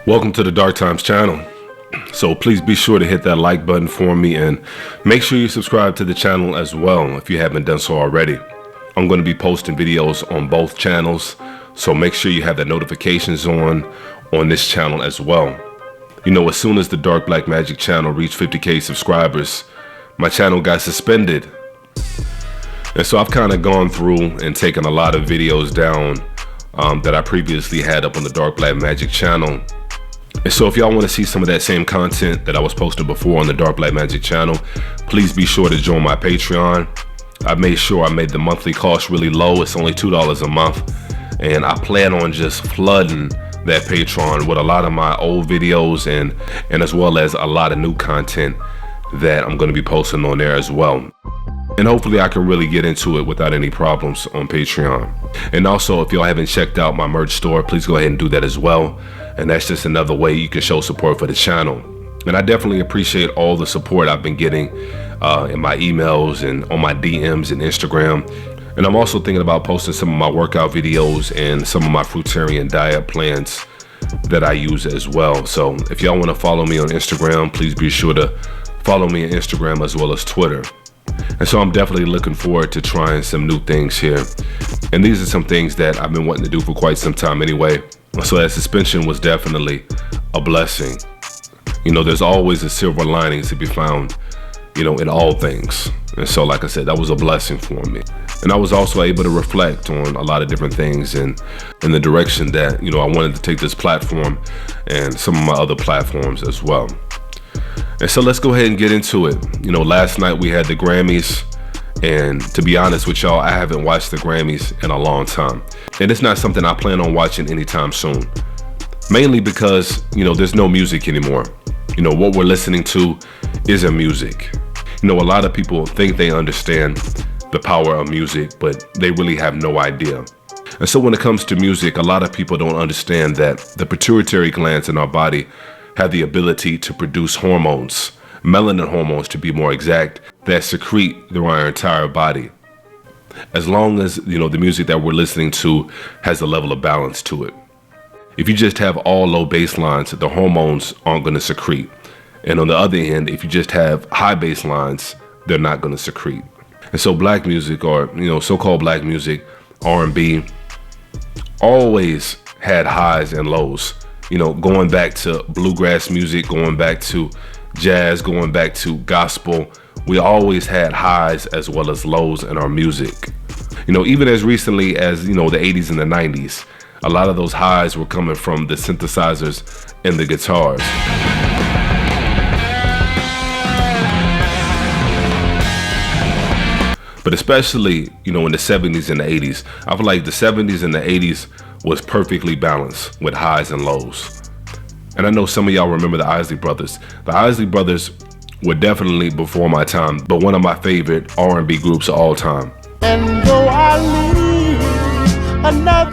Welcome to the Dark Times channel. So please be sure to hit that like button for me and make sure you subscribe to the channel as well if you haven't done so already. I'm going to be posting videos on both channels, so make sure you have the notifications on this channel as well. You know, as soon as the Dark Black Magic channel reached 50k subscribers, my channel got suspended. And so I've kind of gone through and taken a lot of videos down that I previously had up on the Dark Black Magic channel. And so if y'all want to see some of that same content that I was posting before on the Dark Black Magic channel, please be sure to join my Patreon. I made sure I made the monthly cost really low. It's only $2 a month. And I plan on just flooding that Patreon with a lot of my old videos and as well as a lot of new content that I'm going to be posting on there as well. And hopefully I can really get into it without any problems on Patreon. And also, if y'all haven't checked out my merch store, please go ahead and do that as well. And that's just another way you can show support for the channel. And I definitely appreciate all the support I've been getting in my emails and on my DMs and Instagram. And I'm also thinking about posting some of my workout videos and some of my fruitarian diet plans that I use as well. So if y'all want to follow me on Instagram, please be sure to follow me on Instagram as well as Twitter. And so I'm definitely looking forward to trying some new things here. And these are some things that I've been wanting to do for quite some time anyway. So that suspension was definitely a blessing. You know, there's always a silver lining to be found, you know, in all things. And so, like I said, that was a blessing for me. And I was also able to reflect on a lot of different things and in the direction that, you know, I wanted to take this platform and some of my other platforms as well. And so let's go ahead and get into it. You know, last night we had the Grammys, and to be honest with y'all, I haven't watched the Grammys in a long time. And it's not something I plan on watching anytime soon. Mainly because, you know, there's no music anymore. You know, what we're listening to isn't music. You know, a lot of people think they understand the power of music, but they really have no idea. And so when it comes to music, a lot of people don't understand that the pituitary glands in our body have the ability to produce hormones, melanin hormones to be more exact, that secrete through our entire body. As long as, you know, the music that we're listening to has a level of balance to it. If you just have all low bass lines, the hormones aren't going to secrete. And on the other hand, if you just have high bass lines, they're not going to secrete. And so black music, or, you know, so-called black music, R&B, always had highs and lows. You know, going back to bluegrass music, going back to jazz, going back to gospel, we always had highs as well as lows in our music. You know, even as recently as, you know, the 80s and the 90s, a lot of those highs were coming from the synthesizers and the guitars. But especially, you know, in the 70s and the 80s, I feel like the 70s and the 80s was perfectly balanced with highs and lows. And I know some of y'all remember the Isley Brothers. The Isley Brothers were definitely before my time, but one of my favorite R&B groups of all time. And though I leave another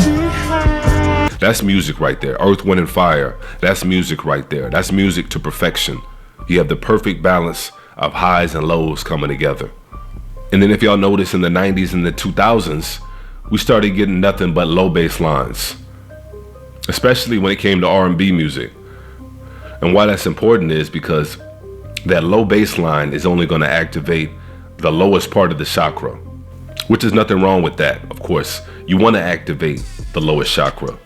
behind. That's music right there. Earth, Wind, and Fire. That's music right there. That's music to perfection. You have the perfect balance of highs and lows coming together. And then if y'all notice in the 90s and the 2000s, we started getting nothing but low bass lines, especially when it came to R&B music. And why that's important is because that low bass line is only going to activate the lowest part of the chakra, which is nothing wrong with that. Of course, you want to activate the lowest chakra.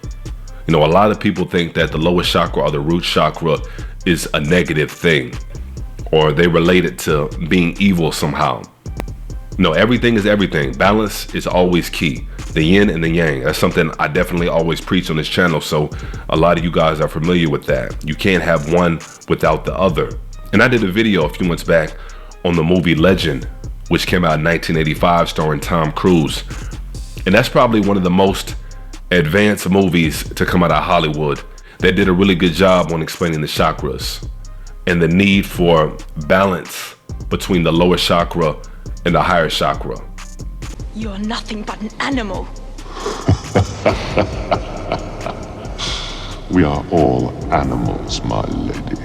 You know, a lot of people think that the lowest chakra or the root chakra is a negative thing, or they relate it to being evil somehow. No, everything is everything. Balance is always key. The yin and the yang. That's something I definitely always preach on this channel. So a lot of you guys are familiar with that. You can't have one without the other. And I did a video a few months back on the movie Legend, which came out in 1985 starring Tom Cruise. And that's probably one of the most advanced movies to come out of Hollywood. They did a really good job on explaining the chakras and the need for balance between the lower chakra and the higher chakra. You're nothing but an animal. We are all animals, my lady.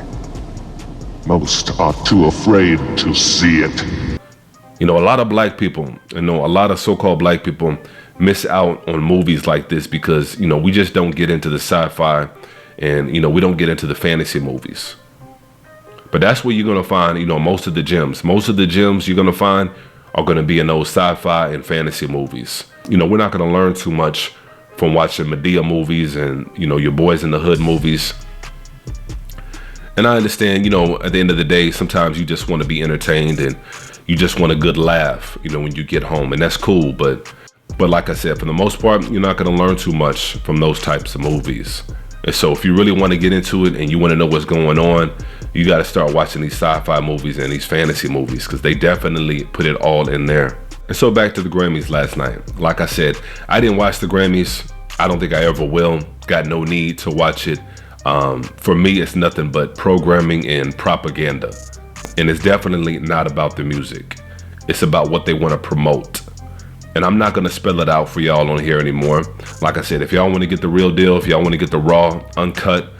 Most are too afraid to see it. You know, a lot of black people, a lot of so-called black people miss out on movies like this because, you know, we just don't get into the sci-fi And, you know, we don't get into the fantasy movies. But that's where you're going to find, you know, most of the gems. Most of the gems you're going to find are going to be in those sci-fi and fantasy movies. You know, we're not going to learn too much from watching Medea movies and, you know, your Boys in the Hood movies. And I understand, you know, at the end of the day, sometimes you just want to be entertained and you just want a good laugh, you know, when you get home. And that's cool. But like I said, for the most part, you're not going to learn too much from those types of movies. And so if you really want to get into it and you want to know what's going on, you got to start watching these sci-fi movies and these fantasy movies, because they definitely put it all in there. And so back to the Grammys last night. Like I said, I didn't watch the Grammys. I don't think I ever will. Got no need to watch it. For me, it's nothing but programming and propaganda. And it's definitely not about the music. It's about what they want to promote. And I'm not going to spell it out for y'all on here anymore. Like I said, if y'all want to get the real deal, if y'all want to get the raw, uncut,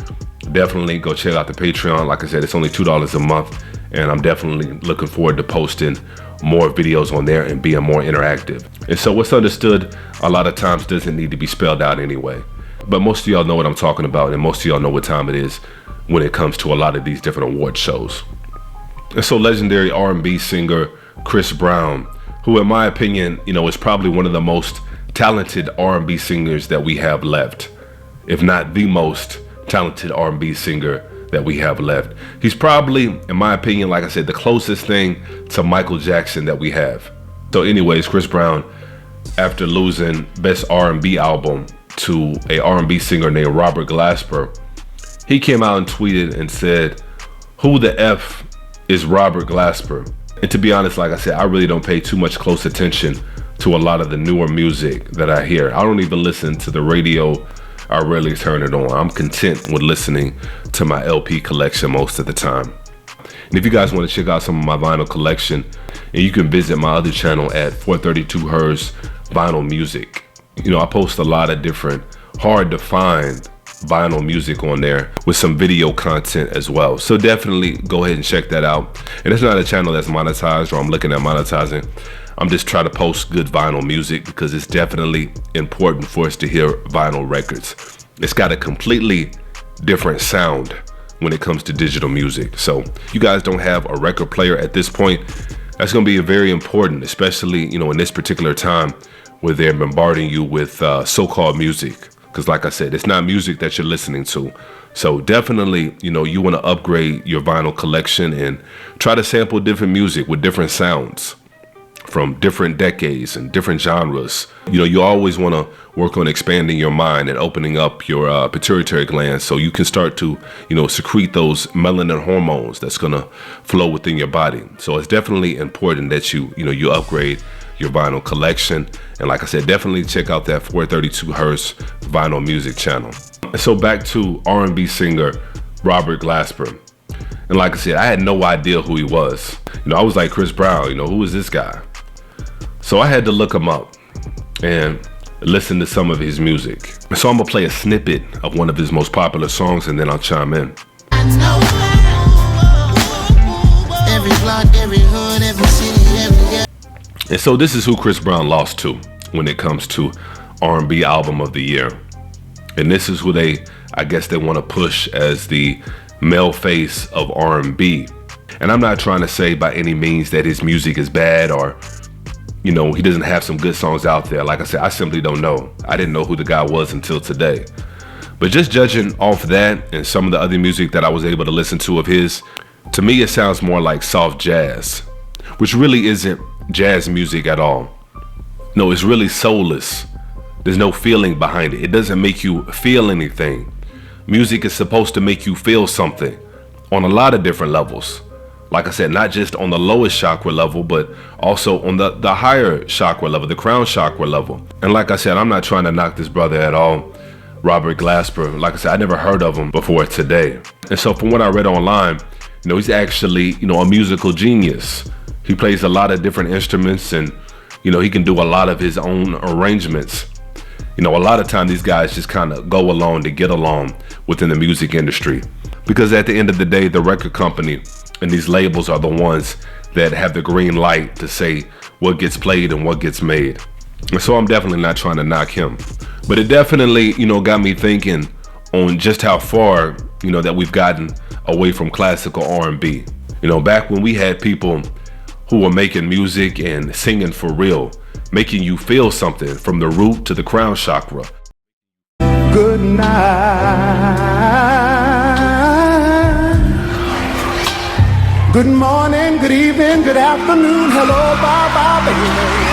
definitely go check out the Patreon. Like I said, it's only $2 a month. And I'm definitely looking forward to posting more videos on there and being more interactive. And so what's understood a lot of times doesn't need to be spelled out anyway. But most of y'all know what I'm talking about, and most of y'all know what time it is when it comes to a lot of these different award shows. And so legendary R&B singer Chris Brown, who in my opinion, you know, is probably one of the most talented R&B singers that we have left, if not the most talented R&B singer that we have left. He's probably, in my opinion, like I said, the closest thing to Michael Jackson that we have. So anyways, Chris Brown, after losing Best R&B Album to a R&B singer named Robert Glasper, he came out and tweeted and said, "Who the F is Robert Glasper?" And to be honest, like I said, I really don't pay too much close attention to a lot of the newer music that I hear. I don't even listen to the radio. I rarely turn it on. I'm content with listening to my LP collection most of the time. And if you guys want to check out some of my vinyl collection, and you can visit my other channel at 432 Hertz Vinyl Music. You know, I post a lot of different hard to find vinyl music on there with some video content as well. So definitely go ahead and check that out. And it's not a channel that's monetized, or I'm looking at monetizing. I'm just trying to post good vinyl music because it's definitely important for us to hear vinyl records. It's got a completely different sound when it comes to digital music. So if you guys don't have a record player at this point, that's going to be very important, especially, you know, in this particular time where they're bombarding you with so-called music. Because like I said, it's not music that you're listening to. So definitely, you know, you want to upgrade your vinyl collection and try to sample different music with different sounds from different decades and different genres. You know, you always want to work on expanding your mind and opening up your pituitary glands so you can start to, you know, secrete those melanin hormones that's going to flow within your body. So it's definitely important that you upgrade your vinyl collection. And like I said, definitely check out that 432 Hertz Vinyl Music channel. And so back to R&B singer Robert Glasper. And like I said, I had no idea who he was. You know, I was like, Chris Brown, you know, who is this guy? So I had to look him up and listen to some of his music. So I'm gonna play a snippet of one of his most popular songs and then I'll chime in. I know every block, every hood, every city, every... And so this is who Chris Brown lost to when it comes to R&B Album of the Year. And this is who I guess they want to push as the male face of R&B. And I'm not trying to say by any means that his music is bad or, you know, he doesn't have some good songs out there. Like I said, I simply don't know. I didn't know who the guy was until today. But just judging off that and some of the other music that I was able to listen to of his, to me it sounds more like soft jazz, which really isn't jazz music at all. No, it's really soulless. There's no feeling behind it. It doesn't make you feel anything. Music is supposed to make you feel something on a lot of different levels. Like I said, not just on the lowest chakra level, but also on the higher chakra level, the crown chakra level. And like I said, I'm not trying to knock this brother at all, Robert Glasper. Like I said, I never heard of him before today. And so from what I read online, you know, he's actually, you know, a musical genius. He plays a lot of different instruments and, you know, he can do a lot of his own arrangements. You know, a lot of times these guys just kind of go along to get along within the music industry. Because at the end of the day, the record company and these labels are the ones that have the green light to say what gets played and what gets made. And so I'm definitely not trying to knock him. But it definitely, you know, got me thinking on just how far, that we've gotten away from classical R&B. Back when we had people who were making music and singing for real, making you feel something from the root to the crown chakra. Good night. Good morning, good evening, good afternoon. Hello, bye bye, baby.